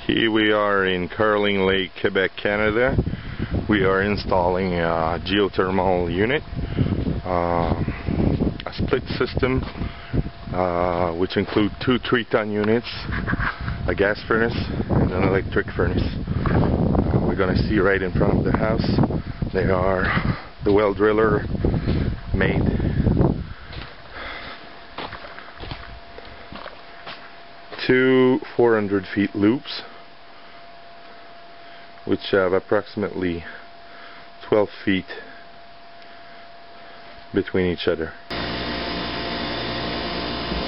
Here we are in Curling Lake, Quebec, Canada. We are installing a geothermal unit, a split system which include two 3-ton units, a gas furnace and an electric furnace. We're going to see right in front of the house. They are the well driller made. Two 400 feet loops which have approximately 12 feet between each other.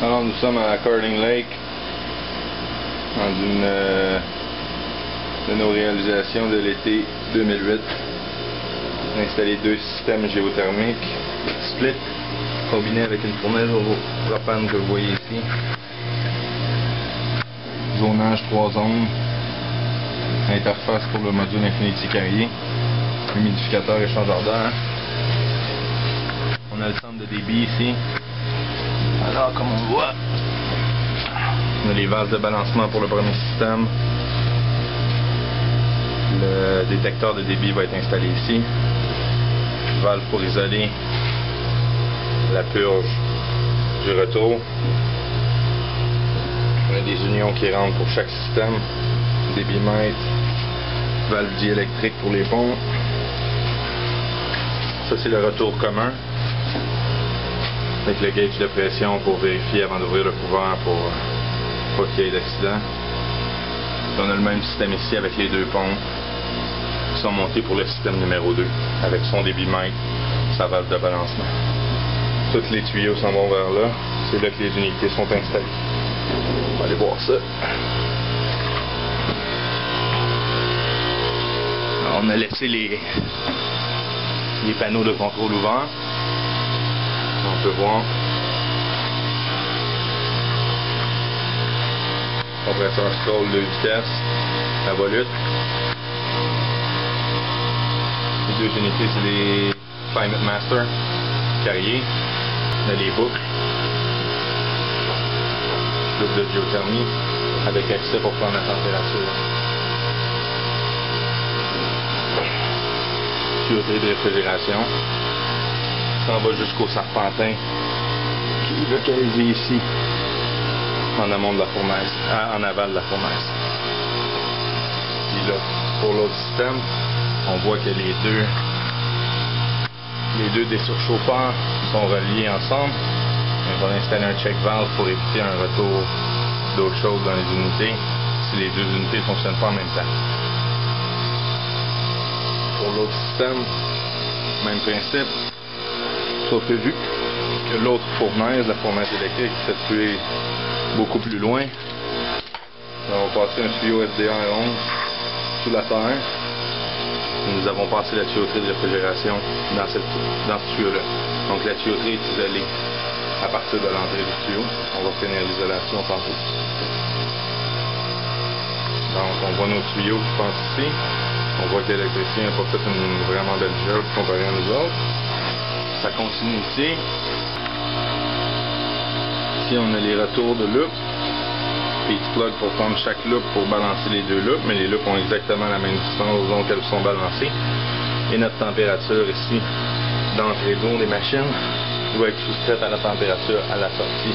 Alors nous sommes à Curling Lake dans une de nos réalisations de l'été 2008. On a installé deux systèmes géothermiques split combinés avec une fournaise au propane que vous voyez ici. Zonage 3 zones, interface pour le module Infinity Carrier, humidificateur échangeur d'air. On a le centre de débit ici. Alors comme on voit, on a les vases de balancement pour le premier système. Le détecteur de débit va être installé ici. Valve pour isoler la purge du retour. On a des unions qui rentrent pour chaque système, débitmètre, valve diélectrique pour les pompes. Ça c'est le retour commun avec le gauge de pression pour vérifier avant d'ouvrir le couvert pour pas qu'il y ait d'accident. On a le même système ici avec les deux pompes qui sont montées pour le système numéro 2 avec son débitmètre, sa valve de balancement. Tous les tuyaux s'en vont vers là, c'est là que les unités sont installées. On va aller voir ça. Alors, on a laissé les panneaux de contrôle ouverts. On peut voir. Compresseur scroll de vitesse, la volute. Les deux unités, c'est les Climate Master Carrier. On a les boucles. De géothermie avec accès pour prendre la température. Tuyauterie de réfrigération. Ça va jusqu'au serpentin qui est localisé ici en amont de la fournaise, en aval de la fournaise. Puis là, pour l'autre système, on voit que les deux désurchauffeurs sont reliés ensemble. On va installer un check valve pour éviter un retour d'eau chaude dans les unités si les deux unités ne fonctionnent pas en même temps. Pour l'autre système, même principe, sauf que vu que l'autre fournaise, la fournaise électrique, est située beaucoup plus loin, on va passer un tuyau FDR11 sous la terre. Nous avons passé la tuyauterie de réfrigération dans ce tuyau-là. Donc la tuyauterie est isolée à partir de l'entrée du tuyau. On va finir l'isolation tantôt. Donc on voit nos tuyaux qui passent ici. On voit que l'électricien n'a pas fait une vraiment belle job comparé à nous autres. Ça continue ici. Ici on a les retours de loop. Puis plug pour prendre chaque loop pour balancer les deux loops, mais les loops ont exactement la même distance aux zones qu'elles sont balancées. Et notre température ici d'entrée d'eau des machines va être soustraite à la température à la sortie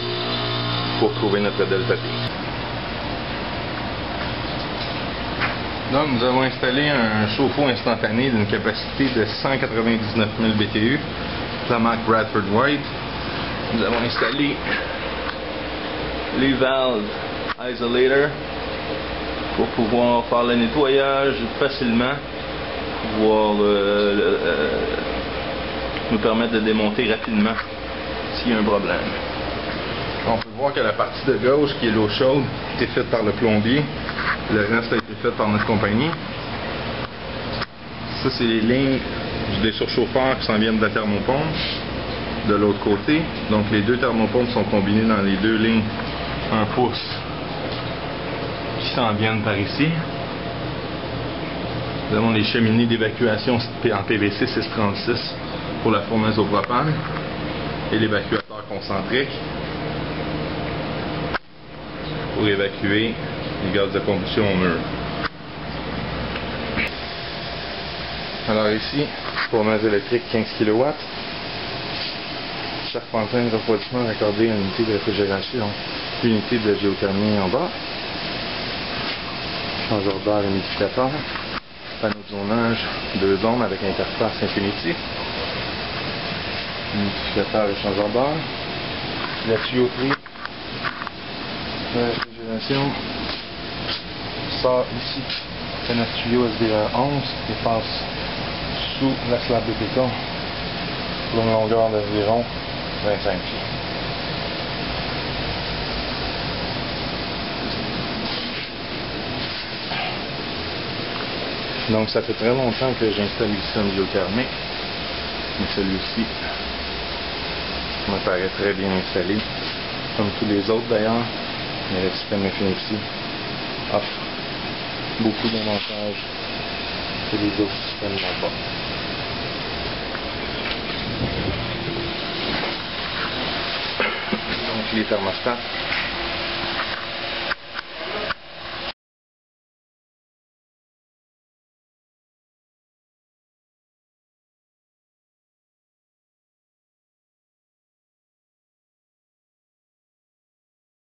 pour trouver notre delta T. Donc nous avons installé un chauffe-eau instantané d'une capacité de 199 000 BTU, la marque Bradford White. Nous avons installé les valves isolator pour pouvoir faire le nettoyage facilement, pouvoir nous permettre de démonter rapidement s'il y a un problème. On peut voir que la partie de gauche, qui est l'eau chaude, a été faite par le plombier. Le reste a été fait par notre compagnie. Ça, c'est les lignes des surchauffeurs qui s'en viennent de la thermopompe. De l'autre côté, donc les deux thermopompes sont combinées dans les deux lignes 1 pouce qui s'en viennent par ici. Nous avons les cheminées d'évacuation en PVC 636 pour la fournaise au propane et l'évacuateur concentrique pour évacuer les gaz de combustion au mur. Alors ici, fournaise électrique 15 kW. Charpentin de refroidissement raccordé à une unité de réfrigération, unité de géothermie en bas. Changeur d'air humidificateur. Panneau de zonage 2 zones avec interface Infinity. Humidificateur et changeur d'air. La tuyauterie de réfrigération sort ici. C'est notre tuyau SDR11 qui passe sous la slab de béton pour une longueur d'environ 25 pieds. Donc ça fait très longtemps que j'installe le système géothermique, mais celui-ci me paraît très bien installé, comme tous les autres d'ailleurs, mais le système Infinity offre beaucoup d'avantages que les autres systèmes n'ont pas. Donc les thermostats